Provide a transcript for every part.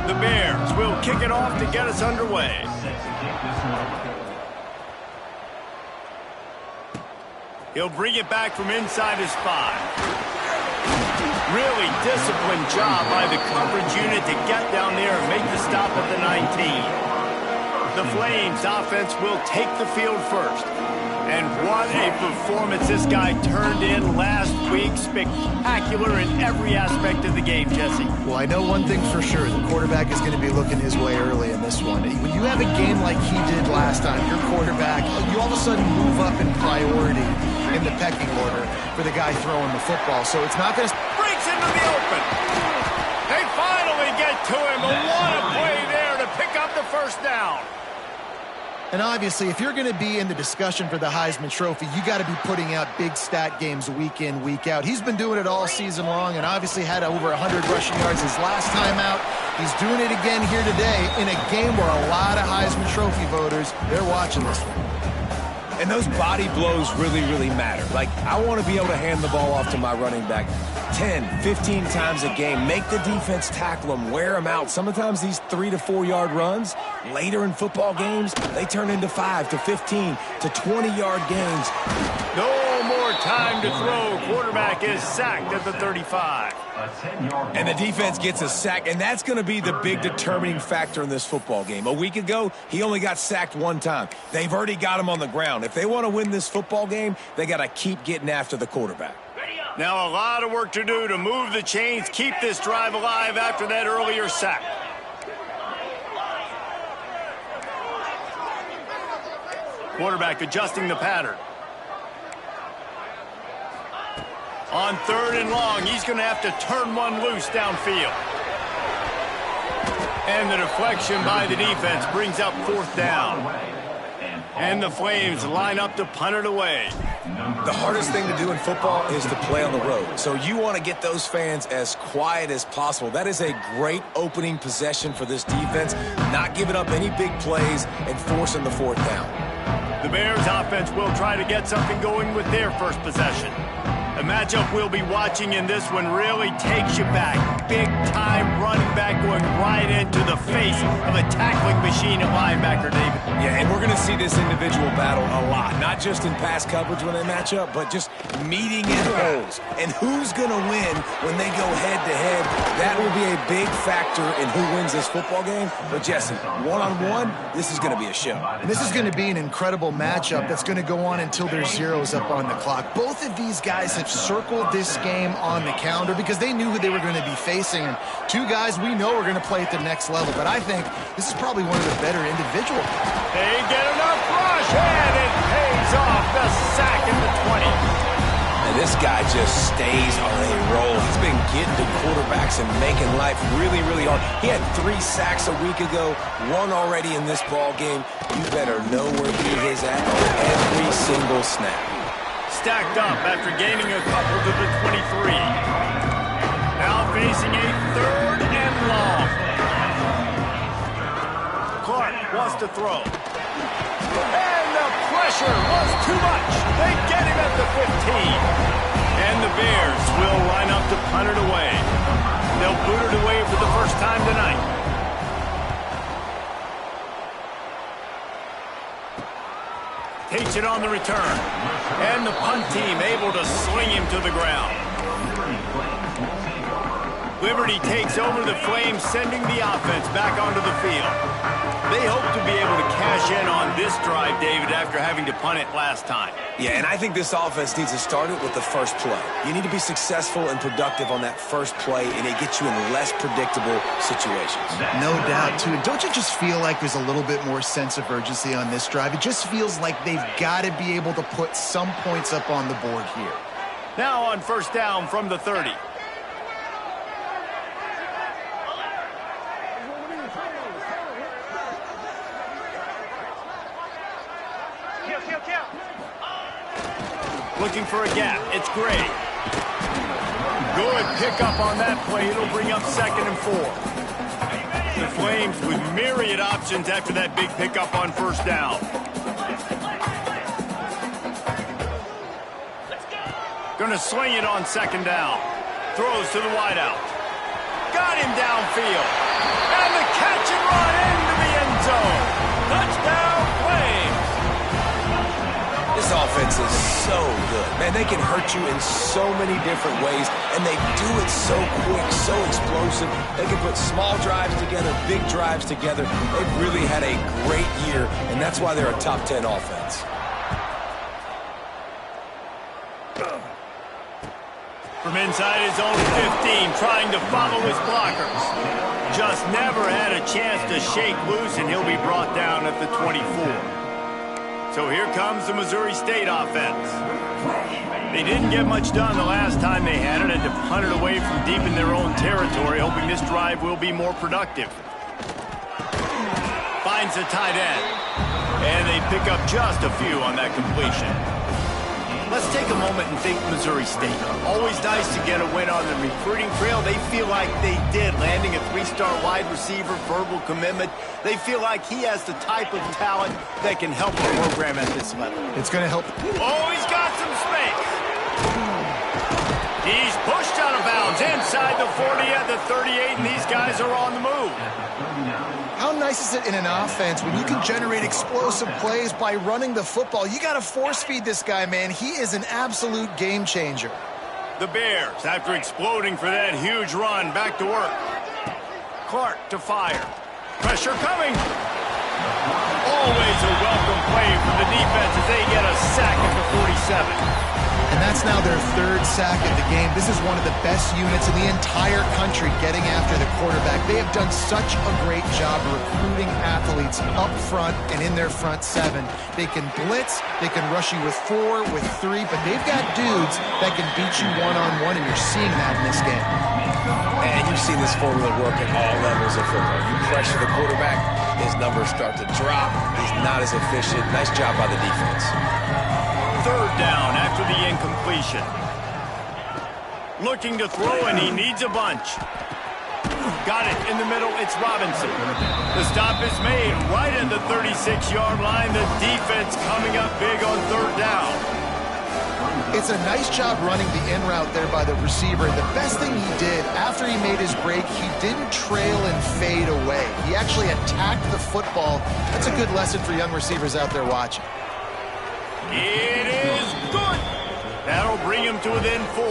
The Bears will kick it off to get us underway. He'll bring it back from inside his 5. Really disciplined job by the coverage unit to get down there and make the stop at the 19. The Flames offense will take the field first. And what a performance this guy turned in last week. Spectacular in every aspect of the game, Jesse. Well, I know one thing for sure. The quarterback is going to be looking his way early in this one. When you have a game like he did last time, your quarterback, you all of a sudden move up in priority in the pecking order for the guy throwing the football. So it's not going to... Breaks into the open. They finally get to him. And what a play there to pick up the first down. And obviously, if you're going to be in the discussion for the Heisman Trophy, you got to be putting out big stat games week in, week out. He's been doing it all season long and obviously had over 100 rushing yards his last time out. He's doing it again here today in a game where a lot of Heisman Trophy voters, they're watching this one. And those body blows really, really matter. Like, I want to be able to hand the ball off to my running back 10, 15 times a game. Make the defense tackle them, wear them out. Sometimes these 3 to 4 yard runs, later in football games, they turn into 5 to 15 to 20-yard gains. No more time to throw. Quarterback is sacked at the 35. And the defense gets a sack, and that's going to be the big determining factor in this football game. A week ago, he only got sacked 1 time. They've already got him on the ground. If they want to win this football game, they got to keep getting after the quarterback. Now a lot of work to do to move the chains, keep this drive alive after that earlier sack. Quarterback adjusting the pattern. On 3rd and long, he's going to have to turn one loose downfield. And the deflection by the defense brings up 4th down. And the Flames line up to punt it away. The hardest thing to do in football is to play on the road. So you want to get those fans as quiet as possible. That is a great opening possession for this defense. Not giving up any big plays and forcing the 4th down. The Bears offense will try to get something going with their first possession. The matchup we'll be watching in this one really takes you back. Big-time running back going right into the face of a tackling machine at linebacker, David. Yeah, and we're going to see this individual battle a lot. Not just in pass coverage when they match up, but just meeting in holes. And who's going to win when they go head-to-head? That will be a big factor in who wins this football game. But, Jesse, one-on-one, this is going to be a show. And this is going to be an incredible matchup that's going to go on until there's zeros up on the clock. Both of these guys have circled this game on the calendar because they knew who they were going to be facing. And 2 guys we know are going to play at the next level. But I think this is probably one of the better individual. They get enough rush, and it pays off. The sack at the 20. And this guy just stays on a roll. He's been getting to quarterbacks and making life really, really hard. He had 3 sacks a week ago, 1 already in this ball game. You better know where he is at on every single snap. Stacked up after gaining a couple to the 23. Now facing a 3rd and long. Clark wants to throw. And the pressure was too much. They get him at the 15. And the Bears will line up to punt it away. They'll boot it away for the first time tonight. Takes it on the return. And the punt team able to sling him to the ground. Liberty takes over the Flames, sending the offense back onto the field. They hope to be able to cash in on this drive, David, after having to punt it last time. Yeah, and I think this offense needs to start it with the first play. You need to be successful and productive on that first play, and it gets you in less predictable situations. No doubt, too. And don't you just feel like there's a little bit more sense of urgency on this drive? It just feels like they've got to be able to put some points up on the board here. Now on 1st down from the 30. Looking for a gap. It's Gray. Good pickup on that play. It'll bring up 2nd and 4. The Flames with myriad options after that big pickup on 1st down. Going to sling it on 2nd down. Throws to the wideout. got him downfield. And the catch and run into the end zone. Touchdown, Flames. This offense is so good. Man, they can hurt you in so many different ways, and they do it so quick, so explosive. They can put small drives together, big drives together. They've really had a great year, and that's why they're a top 10 offense. From inside his own 15, trying to follow his blockers. Just never had a chance to shake loose, and he'll be brought down at the 24. So here comes the Missouri State offense. They didn't get much done the last time they had it, and to punt it away from deep in their own territory, hoping this drive will be more productive. Finds a tight end, and they pick up just a few on that completion. Let's take a moment and think Missouri State. Always nice to get a win on the recruiting trail. They feel like they did, landing a 3-star wide receiver, verbal commitment. They feel like he has the type of talent that can help the program at this level. It's going to help. Oh, he's got some space. He's pushed out of bounds inside the 40 at the 38, and these guys are on the move. How nice is it in an offense when you can generate explosive plays by running the football? You got to force feed this guy, man. He is an absolute game changer. The Bears, after exploding for that huge run, back to work. Clark to fire. Pressure coming. Always a welcome play from the defense as they get a sack at the 47. And that's now their third sack of the game. This is one of the best units in the entire country getting after the quarterback. They have done such a great job recruiting athletes up front and in their front seven. They can blitz, they can rush you with 4, with 3, but they've got dudes that can beat you one-on-one, and you're seeing that in this game. And you've seen this formula work at all levels of football. You pressure the quarterback, his numbers start to drop. He's not as efficient. Nice job by the defense. Third down after the incompletion. Looking to throw, and he needs a bunch. Got it in the middle. It's Robinson. The stop is made right at the 36-yard line. The defense coming up big on third down. It's a nice job running the in route there by the receiver. The best thing he did after he made his break, he didn't trail and fade away. He actually attacked the football. That's a good lesson for young receivers out there watching. It is good. That'll bring him to within 4.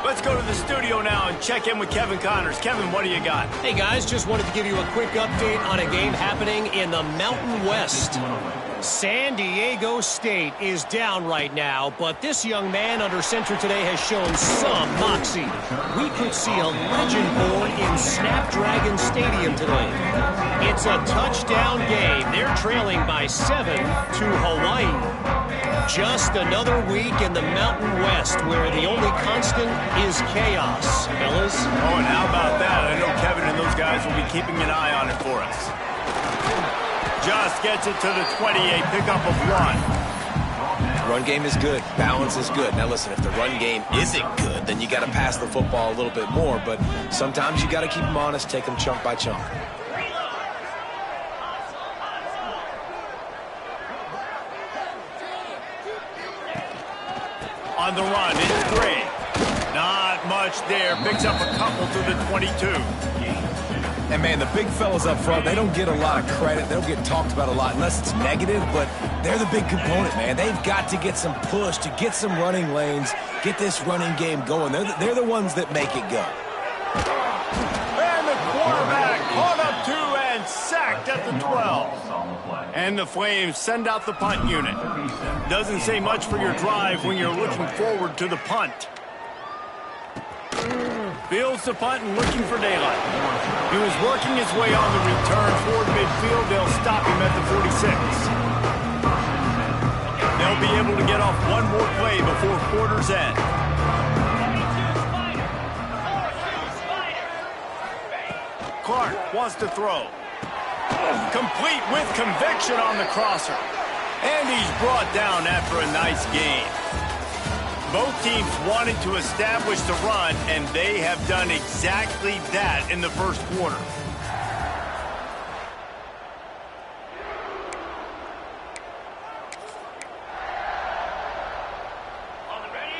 Let's go to the studio now and check in with Kevin Connors. Kevin, what do you got? Hey, guys, just wanted to give you a quick update on a game happening in the Mountain West. San Diego State is down right now, but this young man under center today has shown some moxie. We could see a legend born in Snapdragon Stadium today. It's a touchdown game. They're trailing by 7 to Hawaii. Just another week in the Mountain West where the only constant is chaos, fellas. Oh, and how about that? I know Kevin and those guys will be keeping an eye on it for us. Just gets it to the 28, pickup of 1. Run game is good. Balance is good. Now, listen, if the run game isn't good, then you got to pass the football a little bit more. But sometimes you got to keep them honest, take them chunk by chunk. On the run, it's Gray. Not much there. Picks up a couple to the 22. And, man, the big fellas up front, they don't get a lot of credit. They don't get talked about a lot unless it's negative, but they're the big component, man. They've got to get some push, to get some running lanes, get this running game going. They're the ones that make it go. And the quarterback caught up 2 and sacked at the 12. And the Flames send out the punt unit. Doesn't say much for your drive when you're looking forward to the punt. Fields the punt and looking for daylight. He was working his way on the return toward midfield. They'll stop him at the 46. They'll be able to get off one more play before quarter's end. Clark wants to throw. Complete with conviction on the crosser. And he's brought down after a nice game. Both teams wanted to establish the run, and they have done exactly that in the first quarter.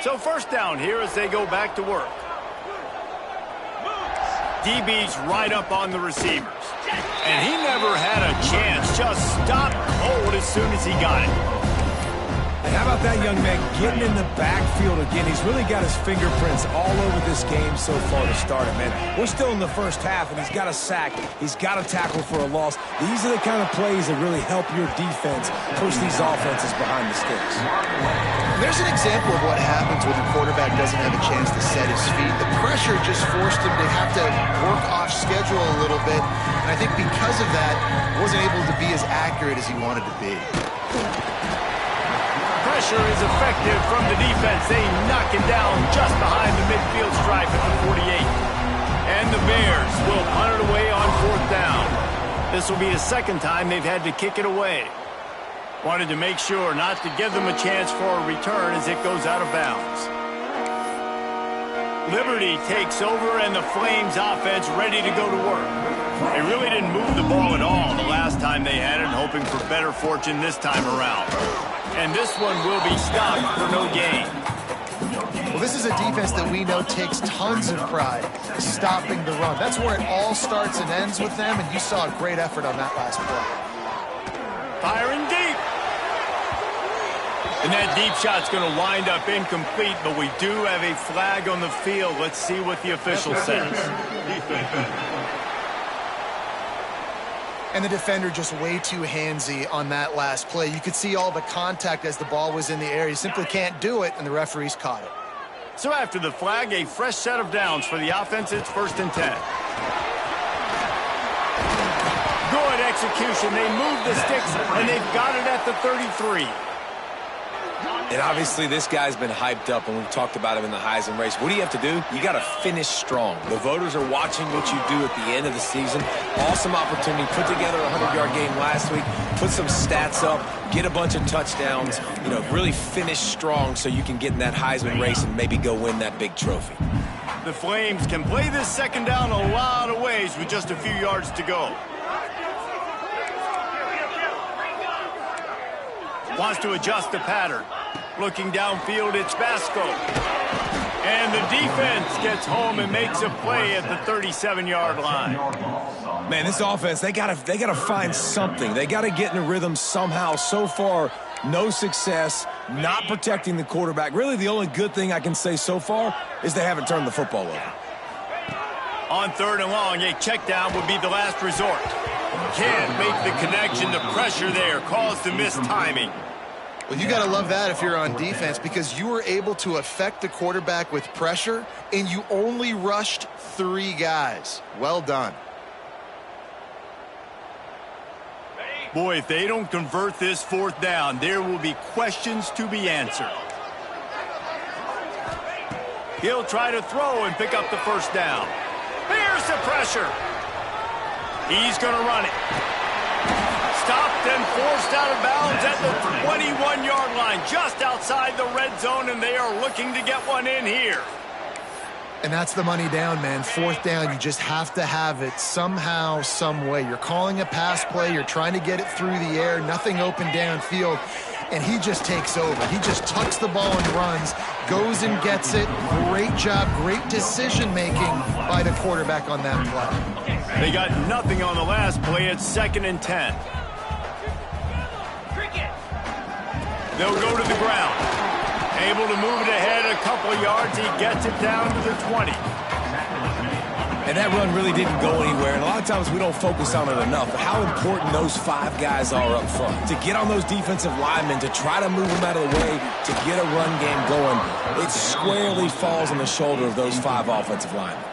So first down here as they go back to work. DB's right up on the receivers. And he never had a chance. Just stopped cold as soon as he got it. And how about that young man getting in the backfield again? He's really got his fingerprints all over this game so far to start it, man. We're still in the first half, and he's got a sack. He's got a tackle for a loss. These are the kind of plays that really help your defense push these offenses behind the sticks. There's an example of what happens when the quarterback doesn't have a chance to set his feet. The pressure just forced him to have to work off schedule a little bit, and I think because of that, wasn't able to be as accurate as he wanted to be. Pressure is effective from the defense. They knock him down just behind the midfield stripe at the 48. And the Bears will punt it away on 4th down. This will be the second time they've had to kick it away. Wanted to make sure not to give them a chance for a return as it goes out of bounds. Liberty takes over, and the Flames offense ready to go to work. They really didn't move the ball at all the last time they had it, hoping for better fortune this time around. And this one will be stopped for no gain. Well, this is a defense that we know takes tons of pride stopping the run. That's where it all starts and ends with them, and you saw a great effort on that last play. Firing deep. And that deep shot's going to wind up incomplete, but we do have a flag on the field. Let's see what the official says. And the defender just way too handsy on that last play. You could see all the contact as the ball was in the air. You simply can't do it, and the referees caught it. So after the flag, a fresh set of downs for the offense. It's 1st and 10. Good execution. They move the sticks, and they've got it at the 33. And obviously this guy's been hyped up, and we've talked about him in the Heisman race. What do you have to do? You got to finish strong. The voters are watching what you do at the end of the season. Awesome opportunity. Put together a 100-yard game last week. Put some stats up. Get a bunch of touchdowns. You know, really finish strong so you can get in that Heisman race and maybe go win that big trophy. The Flames can play this second down a lot of ways with just a few yards to go. Wants to adjust the pattern. Looking downfield, it's Vasco. And the defense gets home and makes a play at the 37-yard line. Man, this offense, they gotta find something. They gotta get in a rhythm somehow. So far, no success, not protecting the quarterback. Really, the only good thing I can say so far is they haven't turned the football over. On 3rd and long, a check down would be the last resort. Can't make the connection. The pressure there caused the missed timing. Well, you got to love that if you're on defense, because you were able to affect the quarterback with pressure, and you only rushed 3 guys. Well done. Boy, if they don't convert this 4th down, there will be questions to be answered. He'll try to throw and pick up the 1st down. Here's the pressure. He's going to run it. Stopped and forced out of bounds at the 21-yard line, just outside the red zone, and they are looking to get one in here. And that's the money down, man. 4th down, you just have to have it somehow, some way. You're calling a pass play. You're trying to get it through the air. Nothing open downfield. And he just takes over. He just tucks the ball and runs, goes and gets it. Great job, great decision-making by the quarterback on that play. They got nothing on the last play. It's 2nd and 10. They'll go to the ground. Able to move it ahead a couple of yards. He gets it down to the 20. And that run really didn't go anywhere. And a lot of times we don't focus on it enough. But how important those 5 guys are up front. To get on those defensive linemen, to try to move them out of the way, to get a run game going, it squarely falls on the shoulder of those 5 offensive linemen.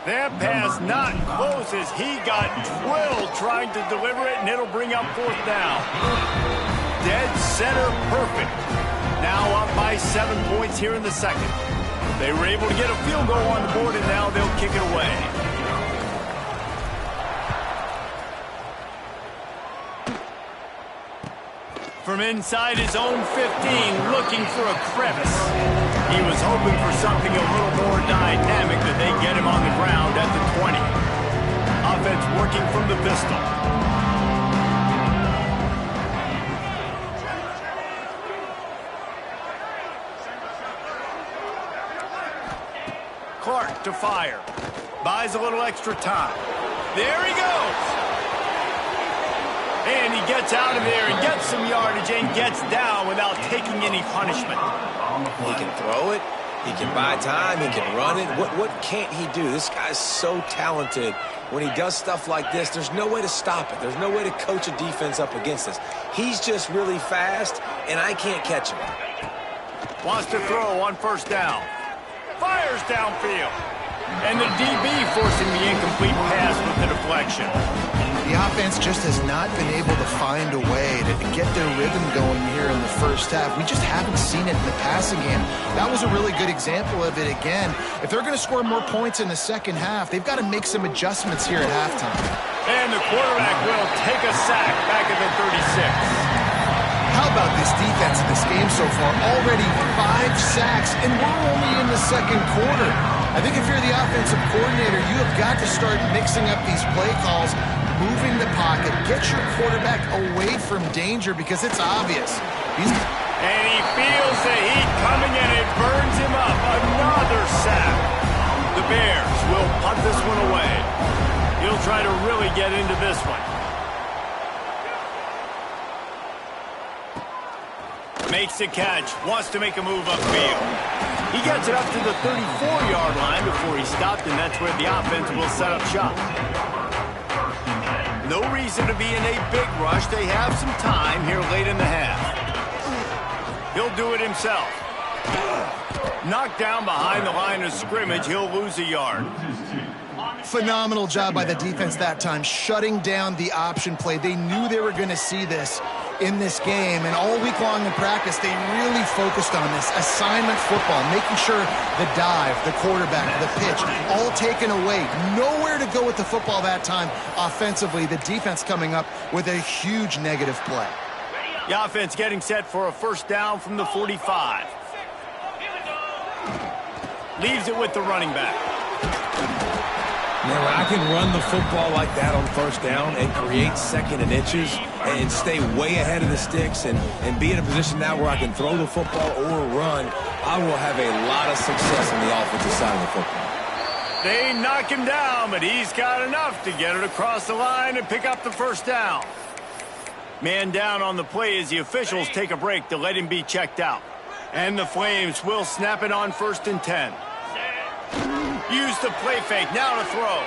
That pass not close as he got drilled trying to deliver it, and it'll bring up 4th down. Dead center perfect. Now up by 7 points here in the second. They were able to get a field goal on the board, and now they'll kick it away. From inside his own 15, looking for a crevice. He was hoping for something a little more dynamic, that they get him on the ground at the 20. Offense working from the pistol. Clark to fire. Buys a little extra time. There he goes. And he gets out of there and gets some yardage and gets down without taking any punishment. He can throw it. He can buy time. He can run it. What can't he do? This guy's so talented. When he does stuff like this, there's no way to stop it. There's no way to coach a defense up against this. He's just really fast, and I can't catch him. Wants to throw on first down. Fires downfield. And the DB forcing the incomplete pass with the deflection. The offense just has not been able to find a way to get their rhythm going here in the first half. We just haven't seen it in the passing game. That was a really good example of it again. If they're going to score more points in the second half, they've got to make some adjustments here at halftime. And the quarterback will take a sack back at the 36. How about this defense in this game so far? Already 5 sacks, and we're only in the second quarter. I think if you're the offensive coordinator, you have got to start mixing up these play calls, moving the pocket, get your quarterback away from danger because it's obvious. And he feels the heat coming and it burns him up. Another sack. The Bears will punt this one away. He'll try to really get into this one. Makes the catch, wants to make a move upfield. He gets it up to the 34-yard line before he stopped, and that's where the offense will set up shop. No reason to be in a big rush. They have some time here late in the half. He'll do it himself. Knocked down behind the line of scrimmage. He'll lose a yard. Phenomenal job by the defense that time, shutting down the option play. They knew they were going to see this in this game, and all week long in practice, they really focused on this assignment football, making sure the dive, the quarterback, the pitch, all taken away. Nowhere to go with the football that time offensively. The defense coming up with a huge negative play. The offense getting set for a first down from the 45. Leaves it with the running back. Now, when I can run the football like that on first down and create second and inches and stay way ahead of the sticks and be in a position now where I can throw the football or run, I will have a lot of success on the offensive side of the football. They knock him down, but he's got enough to get it across the line and pick up the first down. Man down on the play as the officials take a break to let him be checked out. And the Flames will snap it on 1st and 10. Use the play fake, now to throw.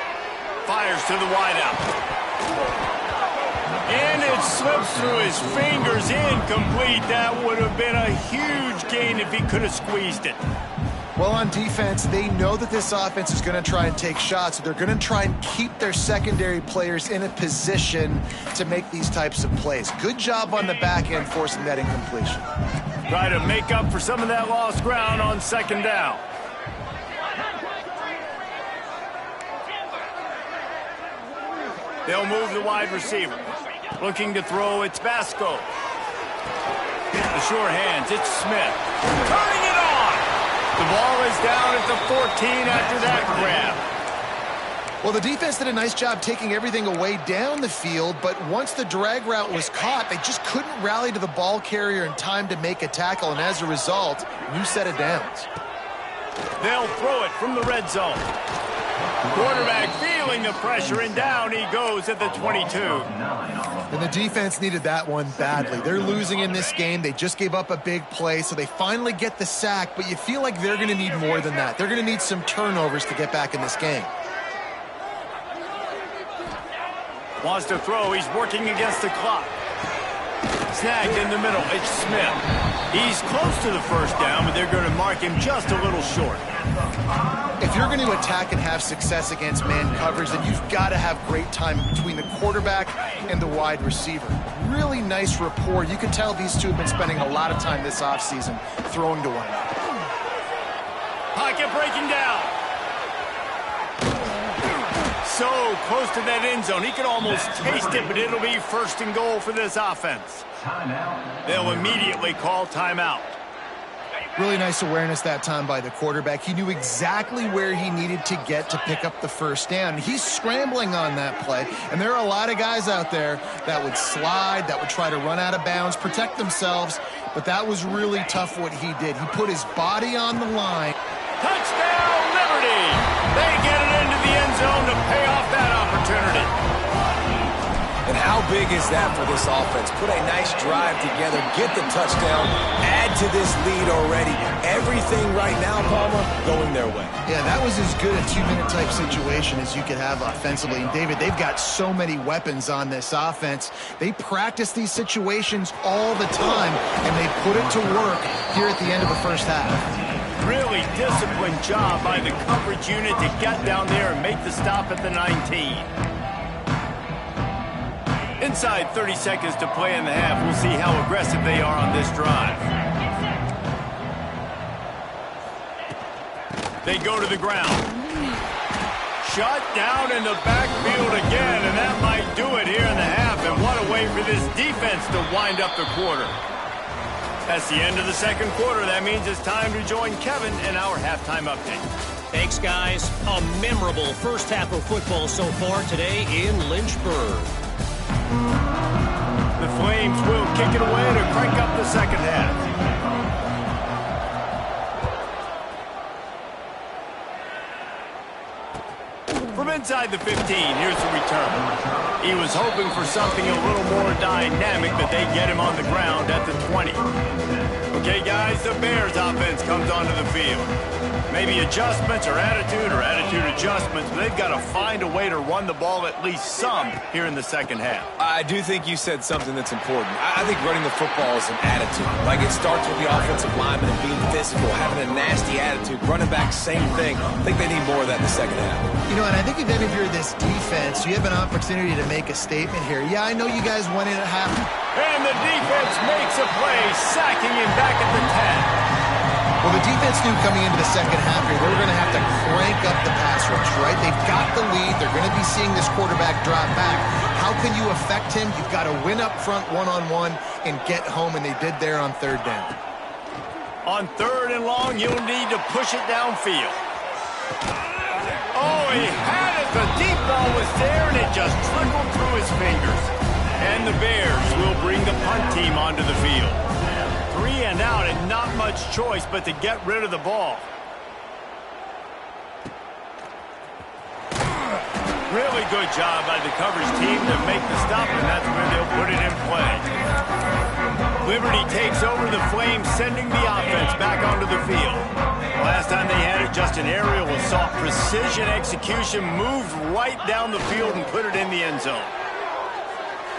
Fires to the wideout. And it slips through his fingers, incomplete. That would have been a huge gain if he could have squeezed it. Well, on defense, they know that this offense is going to try and take shots. So they're going to try and keep their secondary players in a position to make these types of plays. Good job on the back end forcing that incompletion. Try to make up for some of that lost ground on 2nd down. They'll move the wide receiver. Looking to throw, it's Basco. The sure hands, it's Smith. Turning it on! The ball is down at the 14 after that grab. Well, the defense did a nice job taking everything away down the field, but once the drag route was caught, they just couldn't rally to the ball carrier in time to make a tackle, and as a result, new set of downs. They'll throw it from the red zone. Quarterback feeling the pressure, and down he goes at the 22. And the defense needed that one badly. They're losing in this game. They just gave up a big play, so they finally get the sack, but you feel like they're going to need more than that. They're going to need some turnovers to get back in this game. Wants to throw. He's working against the clock. Snagged in the middle. It's Smith. He's close to the first down, but they're going to mark him just a little short. If you're going to attack and have success against man coverage, then you've got to have great time between the quarterback and the wide receiver. Really nice rapport. You can tell these two have been spending a lot of time this offseason throwing to one another. Pocket breaking down. So close to that end zone. He could almost taste it, but it'll be 1st and goal for this offense. They'll immediately call timeout. Really nice awareness that time by the quarterback. He knew exactly where he needed to get to pick up the first down. He's scrambling on that play, and there are a lot of guys out there that would slide, that would try to run out of bounds, protect themselves, but that was really tough what he did. He put his body on the line. Touchdown, Liberty! They get it into the end How big is that for this offense? Put a nice drive together, get the touchdown, add to this lead already. Everything right now, Palmer, going their way. Yeah, that was as good a two-minute type situation as you could have offensively. And, David, they've got so many weapons on this offense. They practice these situations all the time, and they put it to work here at the end of the first half. Really disciplined job by the coverage unit to get down there and make the stop at the 19. Inside 30 seconds to play in the half. We'll see how aggressive they are on this drive. They go to the ground. Shut down in the backfield again, and that might do it here in the half. And what a way for this defense to wind up the quarter. That's the end of the second quarter. That means it's time to join Kevin in our halftime update. Thanks, guys. A memorable first half of football so far today in Lynchburg. The Flames will kick it away to crank up the second half. From inside the 15, here's the return. He was hoping for something a little more dynamic, but they get him on the ground at the 20. Okay, guys, the Bears offense comes onto the field. Maybe adjustments or attitude adjustments, but they've got to find a way to run the ball at least some here in the second half. I do think you said something that's important. I think running the football is an attitude. Like, it starts with the offensive lineman and being physical, having a nasty attitude. Running back, same thing. I think they need more of that in the second half. You know, and I think if you're this defense, you have an opportunity to make a statement here. Yeah, I know you guys went in at half. And the defense makes a play, sacking him back at the 10. Well, the defense knew coming into the second half here, they were going to have to crank up the pass rush, right? They've got the lead. They're going to be seeing this quarterback drop back. How can you affect him? You've got to win up front one-on-one and get home, and they did there on third down. On third and long, you'll need to push it downfield. Oh, he had it. The deep ball was there, and it just trickled through his fingers. And the Bears will bring the punt team onto the field. 3 and out, and not much choice but to get rid of the ball. Really good job by the coverage team to make the stop, and that's where they'll put it in play. Liberty takes over the Flames, sending the offense back onto the field. Last time they had it, just an aerial assault. Precision execution, moved right down the field and put it in the end zone.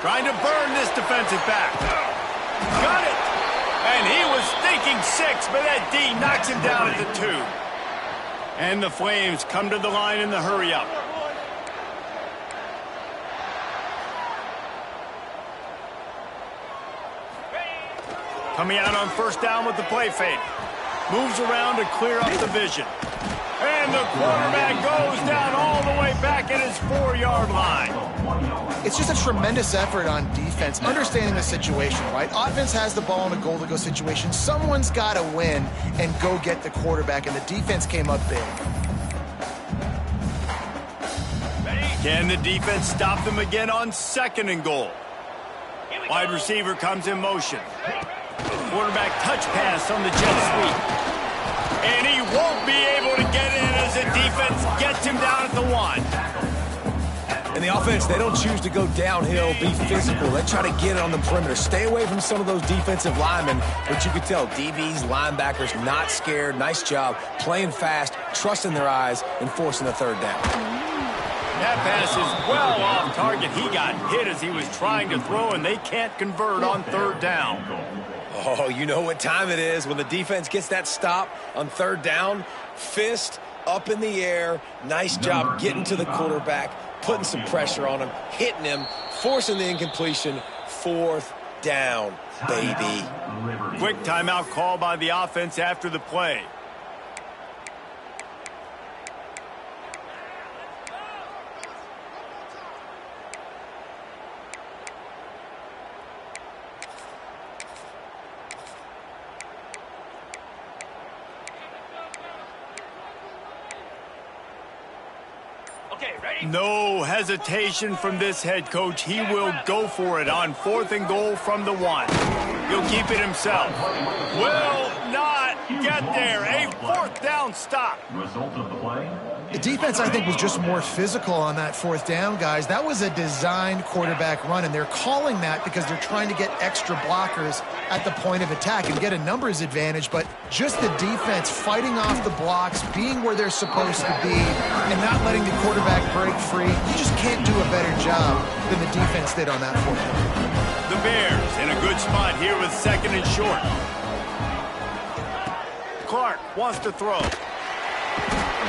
Trying to burn this defensive back. Got it! And he was thinking 6, but that D knocks him down at the 2. And the Flames come to the line in the hurry-up. Coming out on first down with the play fake. Moves around to clear up the vision. And the quarterback goes down all the way back at his 4-yard line. It's just a tremendous effort on defense, understanding the situation, right? Offense has the ball in a goal-to-go situation. Someone's got to win and go get the quarterback, and the defense came up big. Can the defense stop them again on second and goal? Wide receiver comes in motion. Quarterback touch pass on the jet sweep. And he won't be able to get in as the defense gets him down at the 1. And the offense, they don't choose to go downhill, be physical. They try to get it on the perimeter. Stay away from some of those defensive linemen. But you could tell DBs, linebackers, not scared. Nice job playing fast, trusting their eyes, and forcing the third down. That pass is well off target. He got hit as he was trying to throw, and they can't convert on third down. Oh, you know what time it is when the defense gets that stop on third down. Fist up in the air. Nice job getting to the quarterback, putting some pressure on him, hitting him, forcing the incompletion. Fourth down, baby. Quick timeout call by the offense after the play. No hesitation from this head coach. He will go for it on 4th and goal from the 1. He'll keep it himself. Will not get there. A 4th down stop. Result of the play. The defense, I think, was just more physical on that fourth down, guys. That was a designed quarterback run, and they're calling that because they're trying to get extra blockers at the point of attack and get a numbers advantage, but just the defense fighting off the blocks, being where they're supposed to be, and not letting the quarterback break free. You just can't do a better job than the defense did on that fourth down. The Bears in a good spot here with second and short. Clark wants to throw.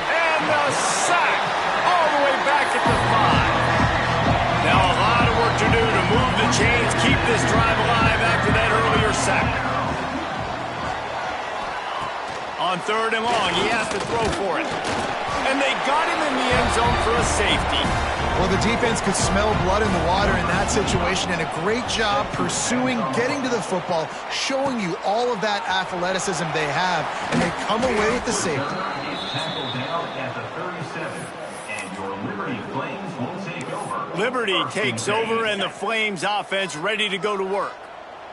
And the sack all the way back at the 5. Now a lot of work to do to move the chains, keep this drive alive after that earlier sack. On third and long, he has to throw for it. And they got him in the end zone for a safety. Well, the defense could smell blood in the water in that situation, and a great job pursuing, getting to the football, showing you all of that athleticism they have, and they come away with the safety. Liberty takes over, and the Flames offense ready to go to work.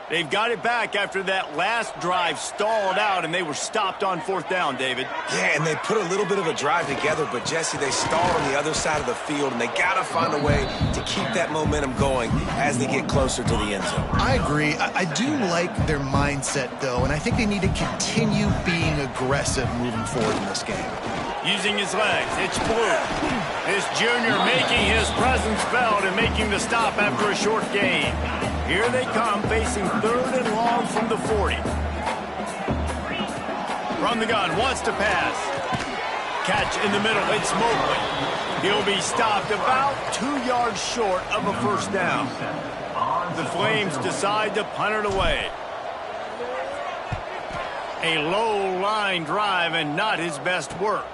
They've got it back after that last drive stalled out, and they were stopped on fourth down, David. Yeah, and they put a little bit of a drive together, but, Jesse, they stalled on the other side of the field, and they got to find a way to keep that momentum going as they get closer to the end zone. I agree. I do like their mindset, though, and I think they need to continue being aggressive moving forward in this game. Using his legs, it's Blue. This junior making his presence felt and making the stop after a short gain. Here they come, facing third and long from the 40. From the gun, wants to pass. Catch in the middle, it's Mobley. He'll be stopped about 2 yards short of a first down. The Flames decide to punt it away. A low line drive and not his best work.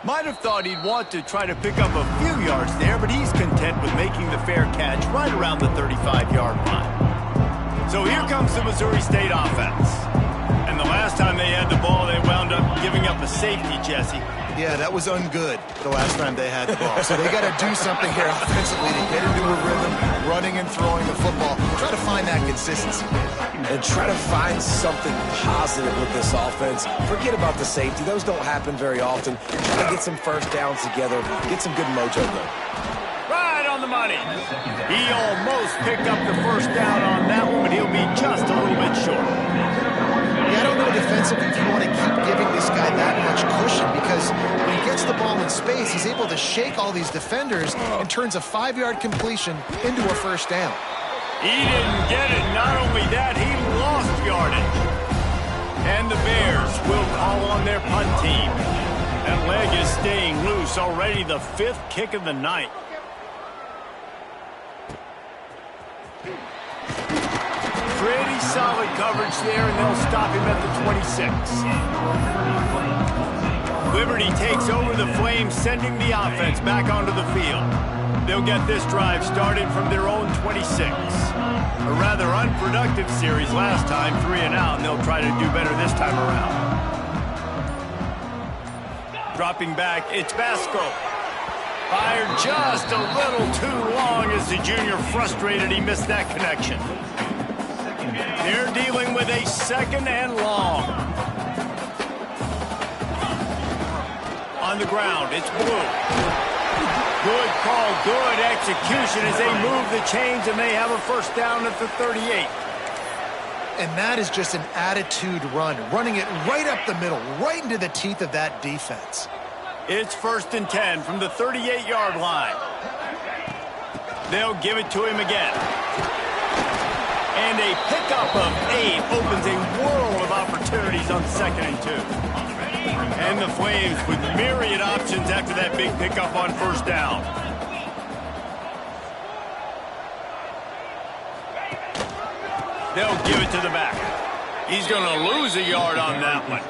Might have thought he'd want to try to pick up a few yards there, but he's content with making the fair catch right around the 35-yard line. So here comes the Missouri State offense. And the last time they had the ball, they wound up giving up a safety, Jesse. Yeah, that was ungood the last time they had the ball. So they got to do something here offensively to get into a rhythm, running and throwing the football. Try to find that consistency. And try to find something positive with this offense. Forget about the safety. Those don't happen very often. Try to get some first downs together, get some good mojo going. Right on the money. He almost picked up the first down on that one, but he'll be just a little bit short. Yeah, I don't know defensively if you want to keep giving this guy that much cushion, because when he gets the ball in space, he's able to shake all these defenders and turns a 5-yard completion into a first down. He didn't get it. Not only that, he lost yardage. And the Bears will call on their punt team. That leg is staying loose. Already the 5th kick of the night. Pretty solid coverage there, and they'll stop him at the 26. Liberty takes over the Flames, sending the offense back onto the field. They'll get this drive started from their own 26. A rather unproductive series last time, 3 and out, and they'll try to do better this time around. Dropping back, it's Basco. Fired just a little too long as the junior frustrated he missed that connection. They're dealing with a 2nd and long. On the ground, it's Blue. Good call, good execution as they move the chains, and they have a first down at the 38. And that is just an attitude run, running it right up the middle, right into the teeth of that defense. It's 1st and 10 from the 38-yard line. They'll give it to him again. And a pickup of 8 opens a world of opportunities on 2nd and 2. And the Flames with myriad options after that big pickup on first down. They'll give it to the back. He's going to lose a yard on that one.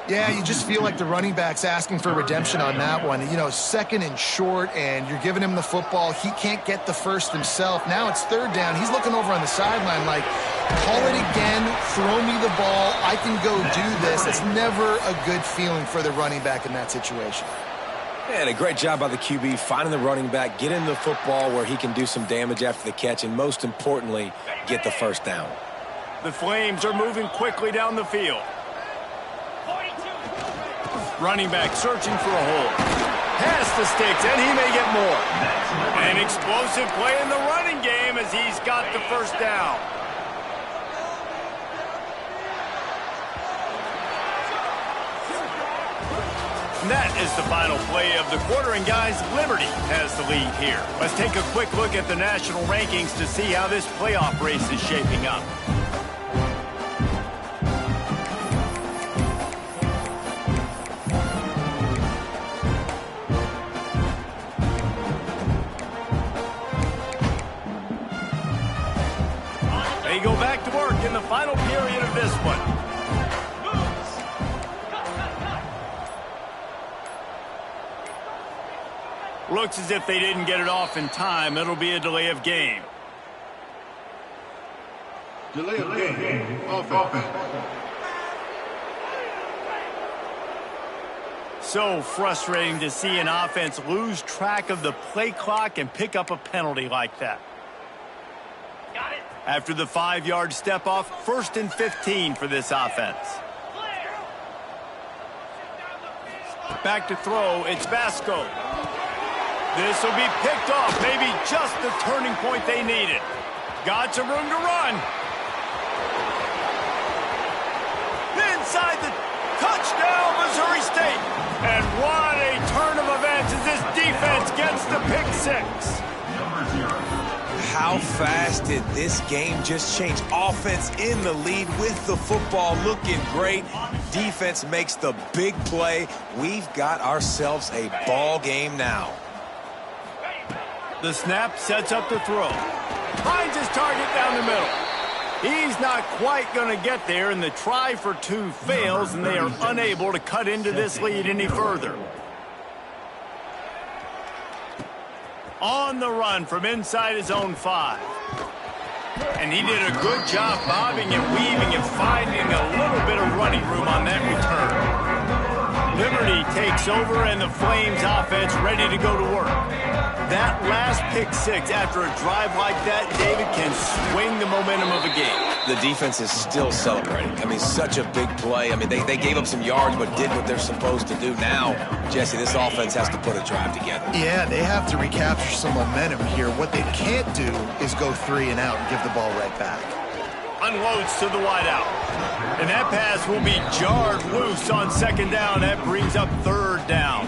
Yeah, you just feel like the running back's asking for redemption on that one. You know, 2nd and short, and you're giving him the football. He can't get the first himself. Now it's 3rd down. He's looking over on the sideline like, call it again, throw me the ball, I can go do this. It's never a good feeling for the running back in that situation. And a great job by the QB, finding the running back, getting the football where he can do some damage after the catch, and most importantly, get the first down. The Flames are moving quickly down the field. Running back searching for a hole. Pass the sticks, and he may get more. An explosive play in the running game as he's got the first down. And that is the final play of the quarter, and guys, Liberty has the lead here. Let's take a quick look at the national rankings to see how this playoff race is shaping up. They go back to work in the final period of this one. Looks as if they didn't get it off in time. It'll be a delay of game. Delay of game. Offense. So frustrating to see an offense lose track of the play clock and pick up a penalty like that. Got it. After the 5-yard step off, 1st and 15 for this offense. Back to throw, it's Vasco. This will be picked off, maybe just the turning point they needed. Got some room to run. Inside the touchdown, Missouri State. And what a turn of events as this defense gets the pick 6. How fast did this game just change? Offense in the lead with the football, looking great. Defense makes the big play. We've got ourselves a ball game now. The snap sets up the throw. Finds his target down the middle. He's not quite going to get there, and the try for 2 fails, and they are unable to cut into this lead any further. On the run from inside his own 5. And he did a good job bobbing and weaving and finding a little bit of running room on that return. Liberty takes over, and the Flames offense ready to go to work. That last pick 6 after a drive like that, David, can swing the momentum of a game. The defense is still celebrating. I mean, such a big play. I mean, they gave up some yards but did what they're supposed to do. Now, Jesse, this offense has to put a drive together. Yeah, they have to recapture some momentum here. What they can't do is go 3 and out and give the ball right back. Unloads to the wideout. And that pass will be jarred loose on 2nd down. That brings up 3rd down.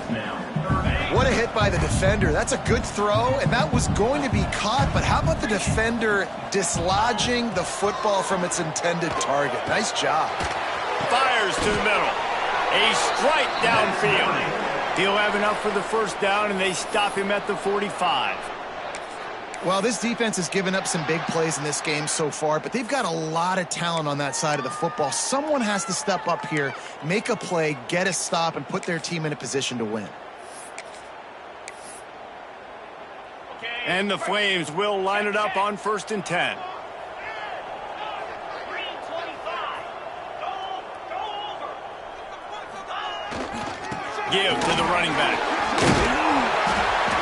What a hit by the defender. That's a good throw, and that was going to be caught, but how about the defender dislodging the football from its intended target? Nice job. Fires to the middle. A strike downfield. He'll have enough for the 1st down, and they stop him at the 45. Well, this defense has given up some big plays in this game so far, but they've got a lot of talent on that side of the football. Someone has to step up here, make a play, get a stop, and put their team in a position to win. And the Flames will line it up on 1st and 10. Give to the running back.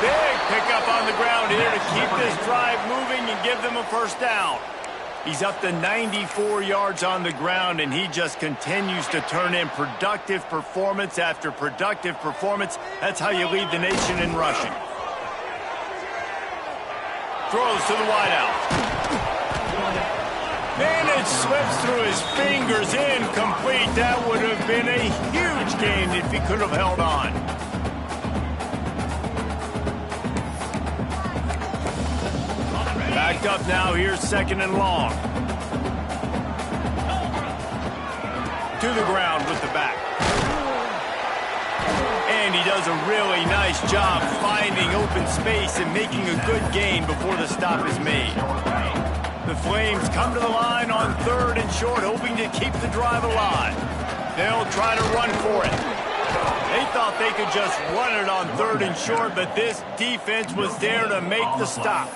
Big pickup on the ground here to keep this drive moving and give them a 1st down. He's up to 94 yards on the ground, and he just continues to turn in productive performance after productive performance. That's how you lead the nation in rushing. Throws to the wideout. And it slips through his fingers, incomplete. That would have been a huge gain if he could have held on. Backed up now, here's 2nd and long. To the ground with the back. And he does a really nice job finding open space and making a good gain before the stop is made. The Flames come to the line on 3rd and short, hoping to keep the drive alive. They'll try to run for it. They thought they could just run it on 3rd and short, but this defense was there to make the stop.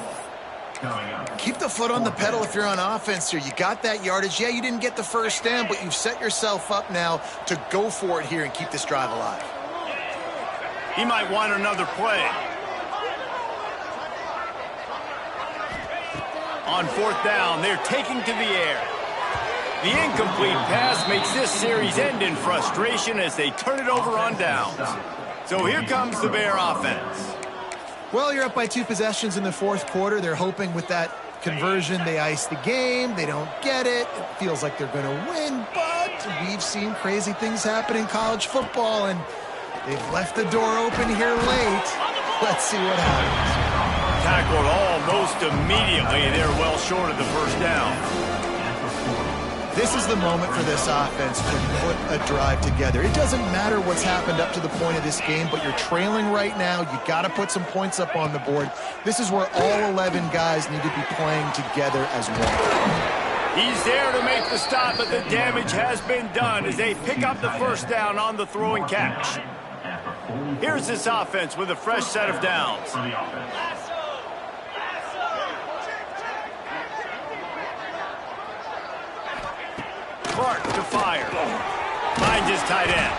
Keep the foot on the pedal if you're on offense here. You got that yardage. Yeah, you didn't get the 1st down, but you've set yourself up now to go for it here and keep this drive alive. He might want another play. On 4th down, they're taking to the air. The incomplete pass makes this series end in frustration as they turn it over on downs. So here comes the Bear offense. Well, you're up by 2 possessions in the fourth quarter. They're hoping with that conversion they ice the game. They don't get it. It feels like they're going to win, but we've seen crazy things happen in college football, and they've left the door open here late. Let's see what happens. Tackled almost immediately. They're well short of the first down. This is the moment for this offense to put a drive together. It doesn't matter what's happened up to the point of this game, but you're trailing right now. You got to put some points up on the board. This is where all 11 guys need to be playing together as one. He's there to make the stop, but the damage has been done as they pick up the first down on the throw and catch. Here's this offense with a fresh set of downs. Clark to fire. Finds his tight end.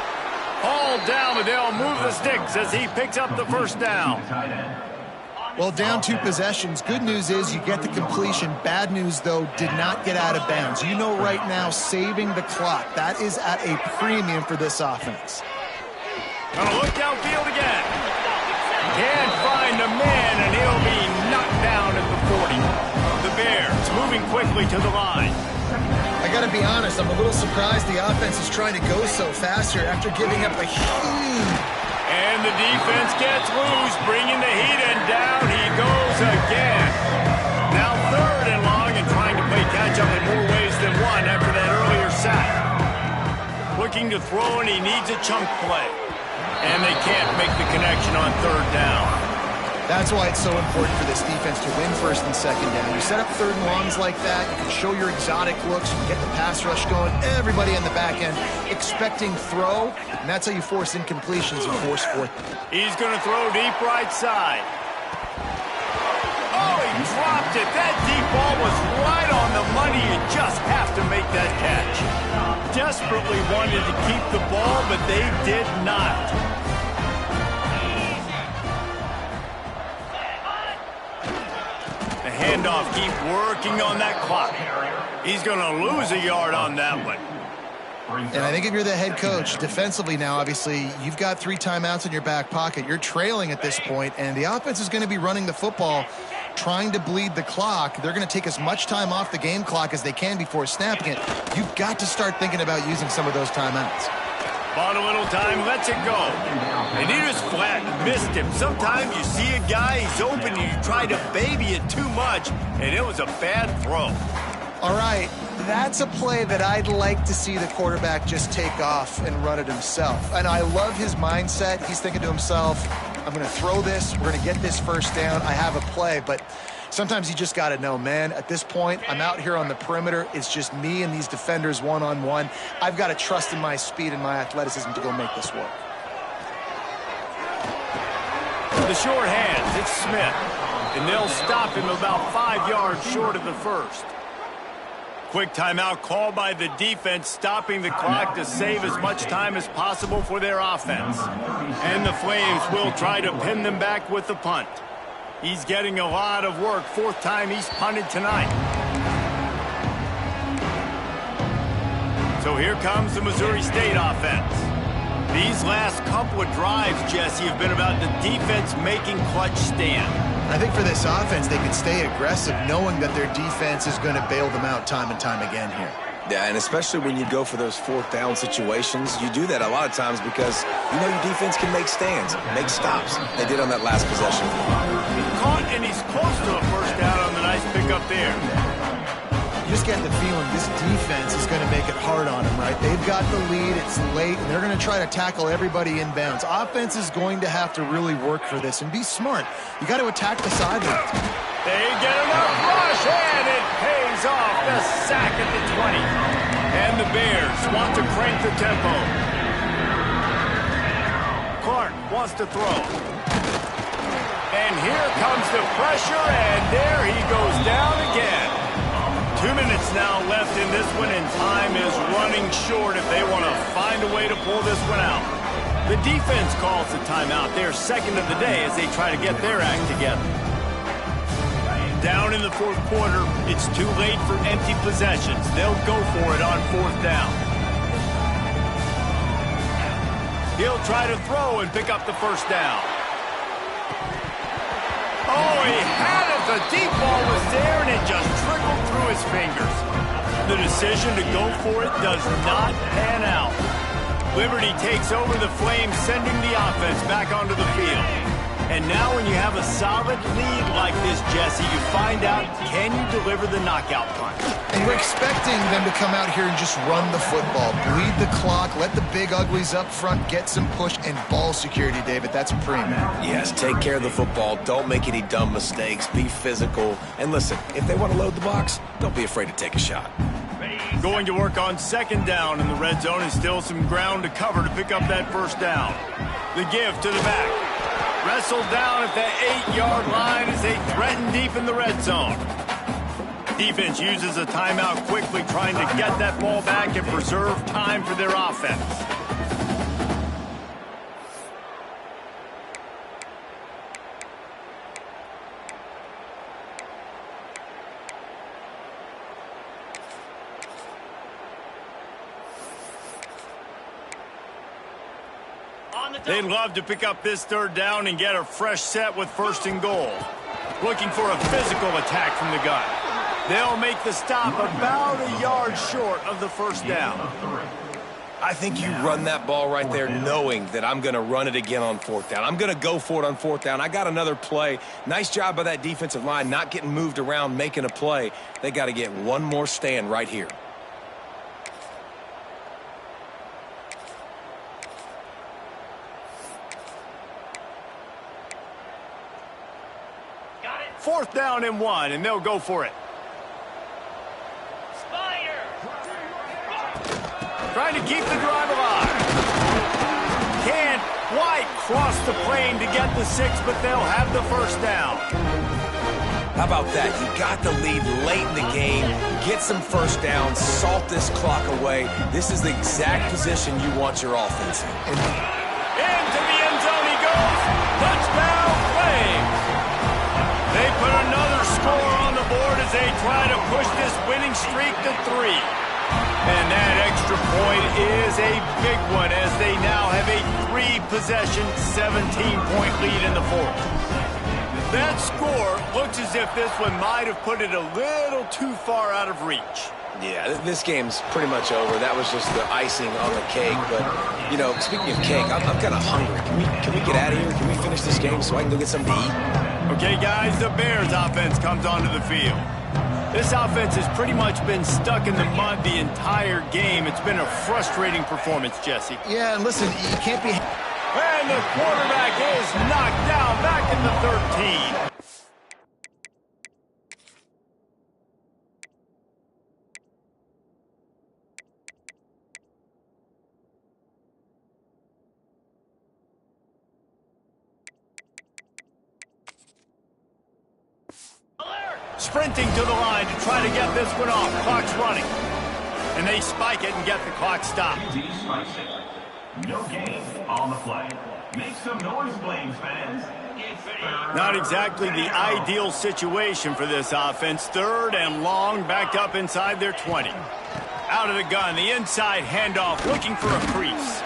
All down, and they'll move the sticks as he picks up the first down. Well, down 2 possessions. Good news is you get the completion. Bad news, though, did not get out of bounds. You know right now, saving the clock. That is at a premium for this offense. Gonna look downfield again. Can't find the man, and he'll be knocked down at the 40. The Bears moving quickly to the line. I got to be honest, I'm a little surprised the offense is trying to go so fast here after giving up a huge... And the defense gets loose, bringing the heat, and down he goes again. Now 3rd and long and trying to play catch-up in more ways than one after that earlier sack. Looking to throw, and he needs a chunk play. And they can't make the connection on 3rd down. That's why it's so important for this defense to win 1st and 2nd down. You set up 3rd and longs like that, you can show your exotic looks, you can get the pass rush going, everybody in the back end expecting throw, and that's how you force incompletions and force 4th. He's going to throw deep right side. Oh, he dropped it. That deep ball was right on the money. You just have to make that catch. Desperately wanted to keep the ball, but they did not. Handoff, keep working on that clock. He's going to lose a yard on that one. And I think if you're the head coach, defensively now, obviously, you've got 3 timeouts in your back pocket. You're trailing at this point, and the offense is going to be running the football, trying to bleed the clock. They're going to take as much time off the game clock as they can before snapping it. You've got to start thinking about using some of those timeouts. Bought a little time, lets it go. And he just flat missed him. Sometimes you see a guy, he's open, and you try to baby it too much, and it was a bad throw. All right, that's a play that I'd like to see the quarterback just take off and run it himself. And I love his mindset. He's thinking to himself, I'm going to throw this, we're going to get this first down, I have a play, but sometimes you just got to know, man, at this point, I'm out here on the perimeter. It's just me and these defenders one-on-one. I've got to trust in my speed and my athleticism to go make this work. The short hands, it's Smith. And they'll stop him about 5 yards short of the first. Quick timeout called by the defense, stopping the clock to save as much time as possible for their offense. And the Flames will try to pin them back with the punt. He's getting a lot of work. 4th time he's punted tonight. So here comes the Missouri State offense. These last couple of drives, Jesse, have been about the defense making clutch stand. I think for this offense, they can stay aggressive knowing that their defense is going to bail them out time and time again here. Yeah, and especially when you go for those 4th down situations, you do that a lot of times because you know your defense can make stands, make stops. They did on that last possession. He caught, and he's close to a first down on the nice pickup there. You just get the feeling this defense is going to make it hard on them, right? They've got the lead, it's late, and they're going to try to tackle everybody inbounds. Offense is going to have to really work for this and be smart. You got to attack the sidelines. They get enough rush, and it pays off. The sack at the 20. And the Bears want to crank the tempo. Clark wants to throw. And here comes the pressure, and there he goes down again. 2 minutes now left in this one, and time is running short if they want to find a way to pull this one out. The defense calls the timeout. They're 2nd of the day as they try to get their act together. Down in the fourth quarter, it's too late for empty possessions. They'll go for it on fourth down. He'll try to throw and pick up the first down. Oh, he had it. The deep ball was there, and it just trickled through his fingers. The decision to go for it does not pan out. Liberty takes over the Flames, sending the offense back onto the field. And now when you have a solid lead like this, Jesse, you find out, can you deliver the knockout punch? And we're expecting them to come out here and just run the football, bleed the clock, let the big uglies up front get some push and ball security, David. That's a premium. Yes, take care of the football. Don't make any dumb mistakes. Be physical. And listen, if they want to load the box, don't be afraid to take a shot. Going to work on second down in the red zone, and still some ground to cover to pick up that first down. The give to the back. Wrestled down at the 8-yard line as they threaten deep in the red zone. Defense uses a timeout quickly, trying to get that ball back and preserve time for their offense. They'd love to pick up this third down and get a fresh set with first and goal. Looking for a physical attack from the gun. They'll make the stop about a yard short of the first down. I think you run that ball right there knowing that I'm going to run it again on fourth down. I'm going to go for it on fourth down. I got another play. Nice job by that defensive line, not getting moved around, making a play. They got to get one more stand right here. Fourth down and 1, and they'll go for it. Trying to keep the drive alive. Can't quite cross the plane to get the 6, but they'll have the first down. How about that? You got the lead late in the game. Get some first downs. Salt this clock away. This is the exact position you want your offense in. Into the end zone he goes. Touchdown, Flames. They put another score on the board as they try to push this winning streak to 3. And that extra point is a big one as they now have a 3-possession, 17-point lead in the fourth. That score looks as if this one might have put it a little too far out of reach. Yeah, this game's pretty much over. That was just the icing on the cake. But, you know, speaking of cake, I'm kind of hungry. Can we get out of here? Can we finish this game so I can go get something to eat? Okay, guys, the Bears offense comes onto the field. This offense has pretty much been stuck in the mud the entire game. It's been a frustrating performance, Jesse. Yeah, and listen, you can't be... And the quarterback is knocked down back in the 13. Sprinting to the line to try to get this one off. Clock's running. And they spike it and get the clock stopped. No gain on the play. Make some noise, Flames fans. Not exactly the ideal situation for this offense. Third and long, backed up inside their 20. Out of the gun, the inside handoff, looking for a crease.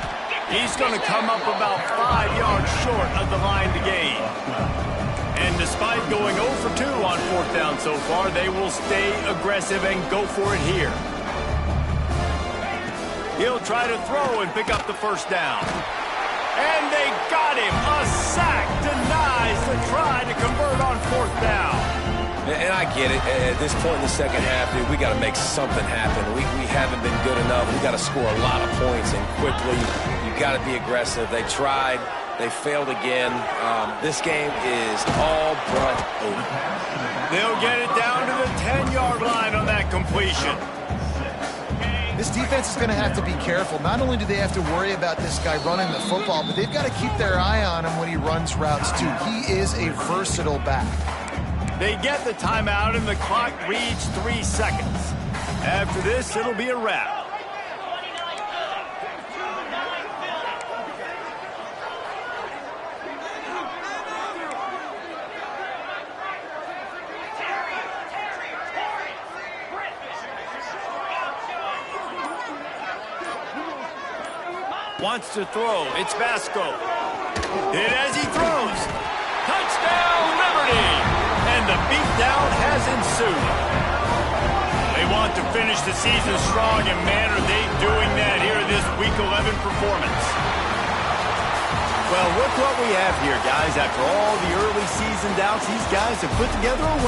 He's going to come up about 5 yards short of the line to gain. And despite going 0 for 2 on fourth down so far, they will stay aggressive and go for it here. He'll try to throw and pick up the first down. And they got him. A sack denies the try to convert on fourth down. And I get it. At this point in the second half, dude, we got to make something happen. We haven't been good enough. We got to score a lot of points, and quickly. You got to be aggressive. They tried. They failed again. This game is all but over. They'll get it down to the 10-yard line on that completion. This defense is going to have to be careful. Not only do they have to worry about this guy running the football, but they've got to keep their eye on him when he runs routes, too. He is a versatile back. They get the timeout, and the clock reads 3 seconds. After this, it'll be a wrap. wants to throw. It's Vasco. And as he throws, touchdown Liberty! And the beatdown has ensued. They want to finish the season strong, and man, are they doing that here in this Week 11 performance. Well, look what we have here, guys. After all the early season doubts, these guys have put together a win.